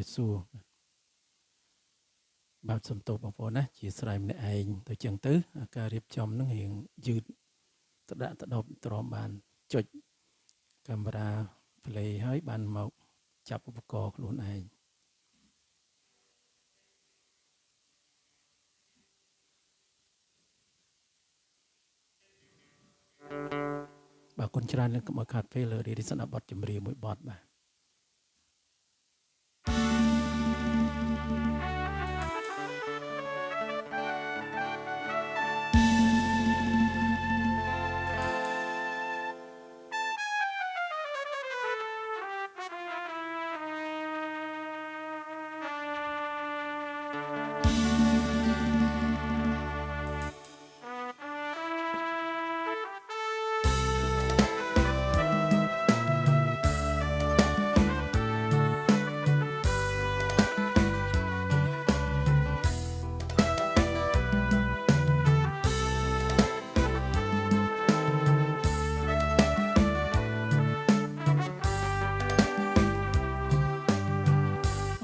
យសួរបាទសំទោសបងប្អូនណាជាស្រ័យម្នាក់ឯងទៅចឹងទៅការរៀបចំនឹងរៀងយឺតទៅដាក់ទៅដប់ទ្រាំបានចុចកាមេរ៉ា play ហើយបានមកចាប់ឧបករណ៍ខ្លួនឯងបាទគុណច្រើននឹងកុំឲ្យខាតពេលលើរៀបស្ដាប់បទចម្រៀងមួយបទបាទ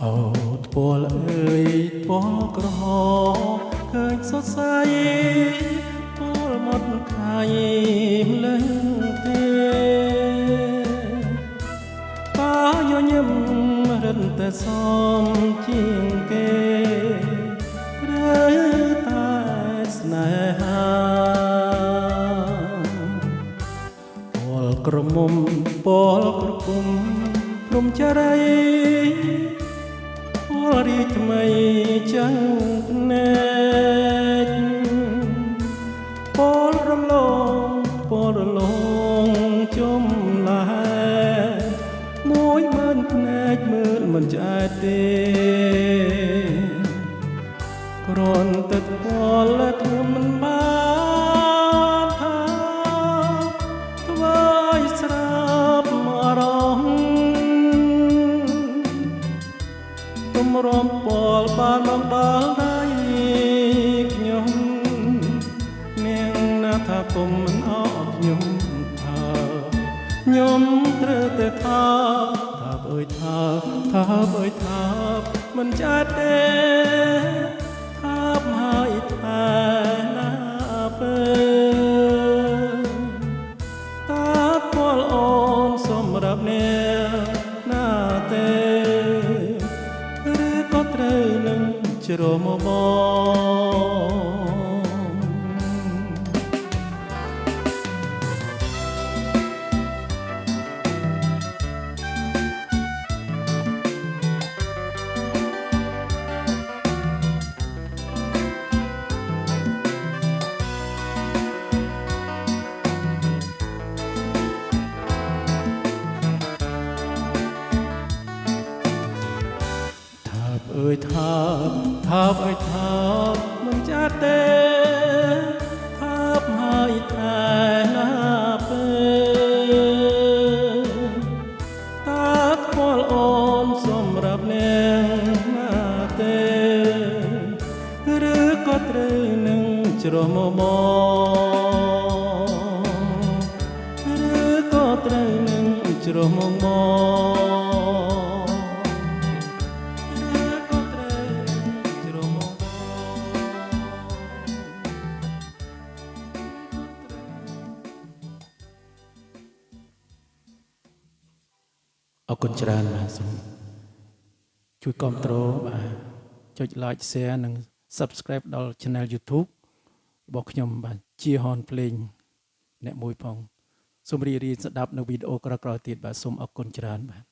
អូថ្ពាល់អើយថ្ពាល់ក្រហមឃើញសរសៃថ្ពាល់មាត់ខាយម្លេះទេតាញញឹមរិនតែសមជាងគេឬតែស្នេហាពលក្រមុំពលក្រពុំព្រំចរីរីថ្មីចាំងភ្នែកពលរំលងពលរលងជុំឡាមួយមើលភ្នែកមើលមិនឆ្អែតទេគ្រាន់តែថ្ពាល់และធ្វើមិនបានថាធ្វើឲ្យស្រាប់អារម្មណ៍រំពលបានមកដល់ដៃខ្ញុំនាងណាថាគុំមិនអត់ខ្ញុំថាខ្ញុំត្រូវតែថាអើយថាអើយថាមិនឆ្អែតទេថាហើយថាណាពេលតាពលអូនសម្រាប់អ្នកណាទេត្រូវនឹងជ្រមបងអើយថាអើយថាមិនចាត់ទេថាហើយតែណាពេលតាពលអូនសម្រាប់អ្នកណាទេឬក៏ត្រូវនឹងជ្រមបងឬក៏ត្រូវនឹងជ្រមបងអរគុណច្រើនបាទសូមជួយគាំទ្របាទចុច like share និង subscribe ដល់ channel YouTube របស់ខ្ញុំបាទជាហនភ្លេងអ្នកមួយផងសូមរីករាយស្ដាប់នៅវីដេអូក្រោយៗទៀតបាទសូមអរគុណច្រើនបាទ